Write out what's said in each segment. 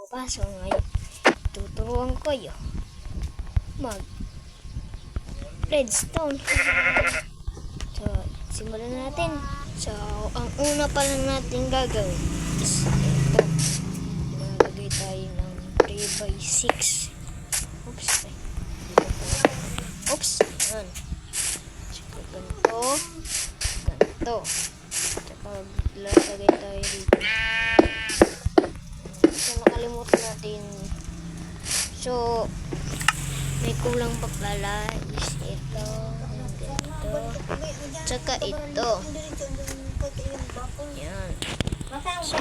So ngayon, tuturuan ko kayo mag redstone. So, simulan natin. So, ang una pa lang natin gagawin is ito. Magagay tayo ng 3x6. Oops. Oops. Yan. So, ganito. Tsaka lalagay tayo dito. So, nakalimutan natin. So, may kulang pa pala is ito. Ganito. Tsaka ito. Yan. So,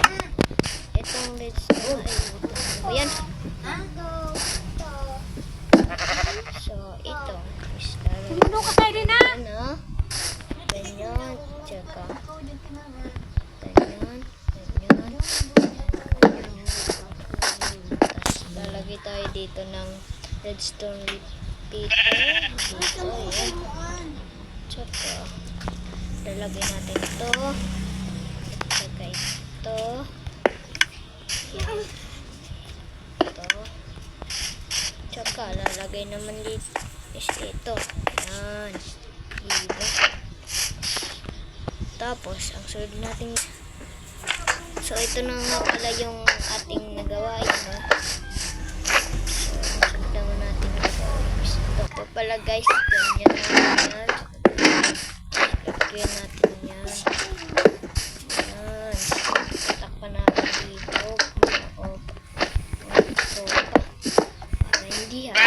itong redstone ay yan. So, ito is lalagyan na. Ganyan. Tsaka ganyan. Tapos lalagay tayo dito ng redstone repeater. Dito. Yan. Tsaka lalagay natin ito. Tsaka ito. Yan. Ito. Tsaka lalagay naman dito is ito. Yan. Diba? Tapos ang sunod natin, so ito na nga pala yung ating nagawa. Diba? So sunod naman natin nagawa. Ito po pala guys. Ganyan na yan. Lagyan natin yan. Yan. Tatakpan natin dito. Ito pa. Para hindi ha.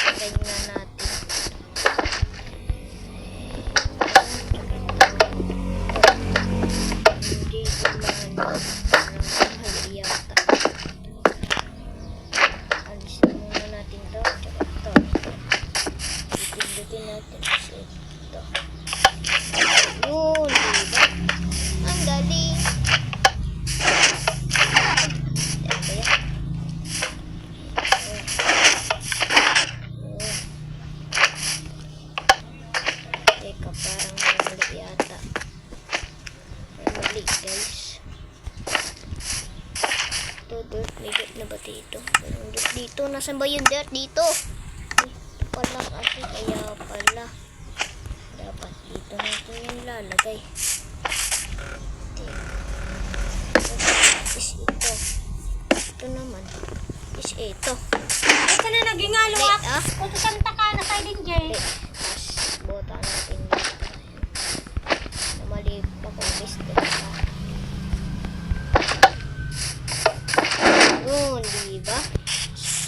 Sakay nga natin. Hindi naman. Hindi yata. Alis na muna natin ito. Tsaka ito. Pindutin natin kasi ito. Yun, diba? Ang galing. Ito yan. Teka, parang mali yata. Mali guys. Ito, dirt. May dirt na ba dito? Mayroong dirt dito. Nasaan ba yung dirt dito? Pala kasi kaya pala dapat dito natin yung lalagay. Is ito. Ito naman is ito. Ito na naging aluwak. Kung santa ka na tayo din, Jay. Tapos bota natin dito. Mali pa kung gusto pa. Yun, diba?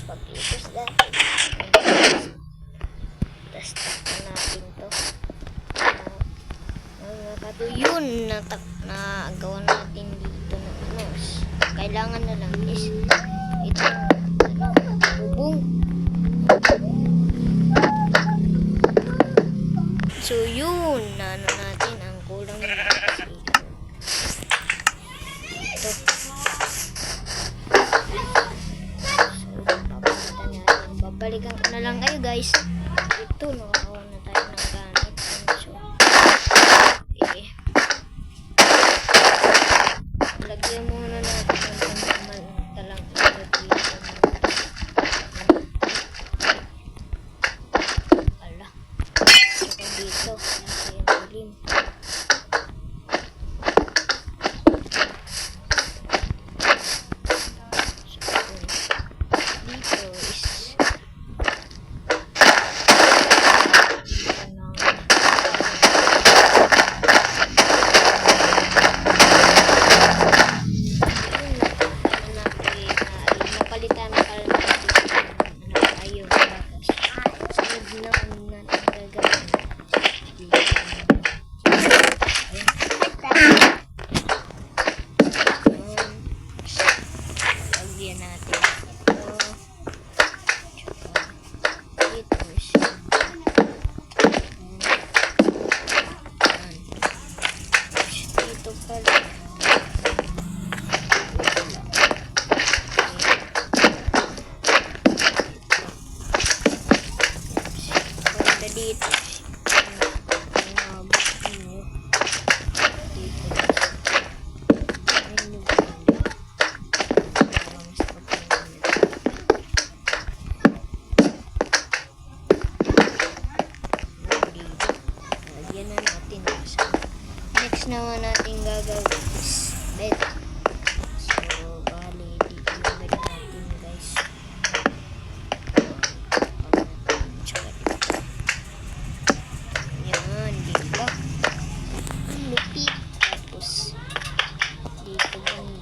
Pag-ipos natin. Tapos takpan natin to. Yun, nagawa natin dito ng mouse. Kailangan na lang is ito. Bubong. So yun, ano natin ang kulang na ito. Babalikan ko na lang kayo guys. Ito, nakakuha na tayo ng gamit. So, lagyan muna natin ng talang dito. Ala. Saka dito. Kasi yung dilim. Dito is dito. Dito.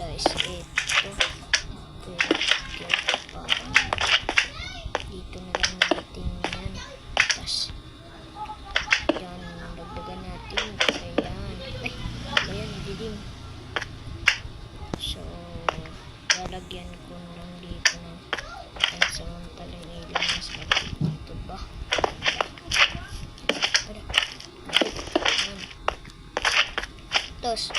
guys, ito. Parang dito na lang natin yan. Tapos, yan, dagdagan natin. Ayan. Ay, ayan, dilim. So, lalagyan ko lang dito ng pansamantalang ilang mas kapit dito ba? Tapos,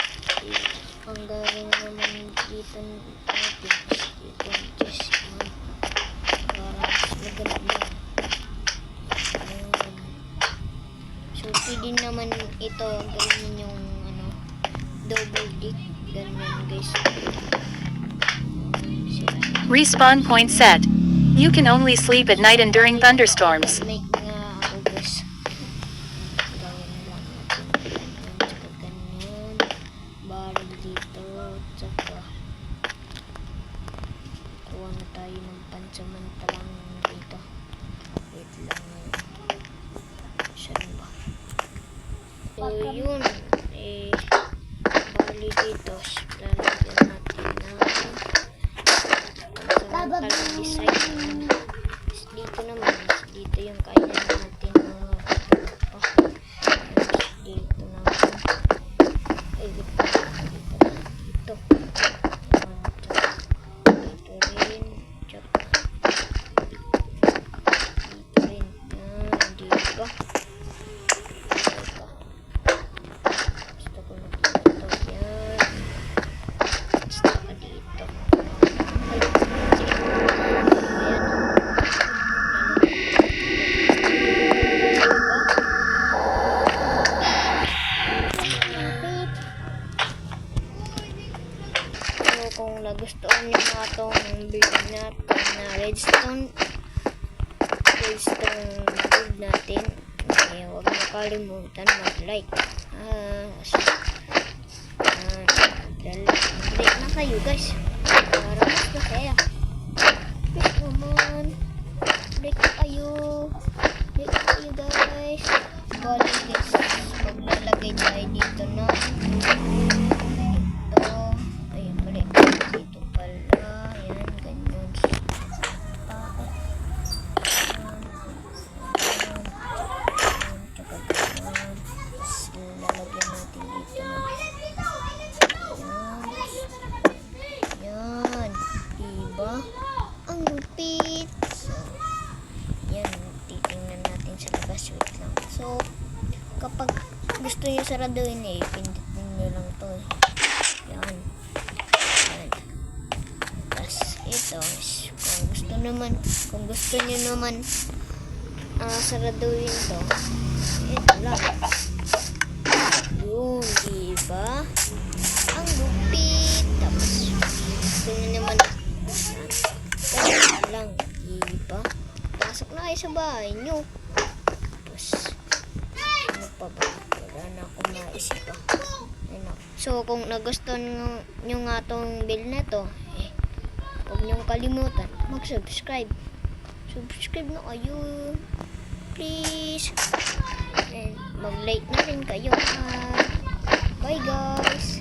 ang gawin naman dito natin, dito just para mas maganda. So, pwede naman ito gawin yung double dick. Ganyan guys. Respawn point set. You can only sleep at night and during thunderstorms. Like nga ako guys. Gawin lang natin. Tsaka ganyan. Baril dito. Tsaka kuha na tayo ng pansamantalang dito. Wait lang. Saan ba? So yun. Bali dito. Lalagyan natin ng pansamantalang design. Dito naman. Dito yung kaya natin dito naman. Ay, dito. Dito. Dito rin. Tsaka dito rin. Dito. Gusto ko na dito. Yan. Gusto ko dito. Kung nagustuhan niyo mga itong build natin na redstone build natin, huwag na kalimutan mag-like. Mag-like na kayo guys para mas masaya. Please naman, like na kayo. Like na kayo guys. Bali guys, maglalagay tayo dito na dito pala, yan, ganyan. Tsaka ganyan. Tapos lalagyan natin dito na yan, diba? Ang lupit. So, yan, titingnan natin sa labas. Wait lang. So, kapag gusto nyo saraduhin pindutin nyo lang to yan. Ito, kung gusto nyo naman saraduhin to, ito lang. Yun, diba? Ang lupit. Tapos, gusto nyo naman ganyan lang, diba? Pasok na kayo sa bahay nyo. Tapos, ano pa ba? Wala na akong maisip pa. So, kung nagustuhan nyo nga tong build na to, huwag niyong kalimutan mag-subscribe. Subscribe na kayo. Please. And mag-like na rin kayo. Bye guys.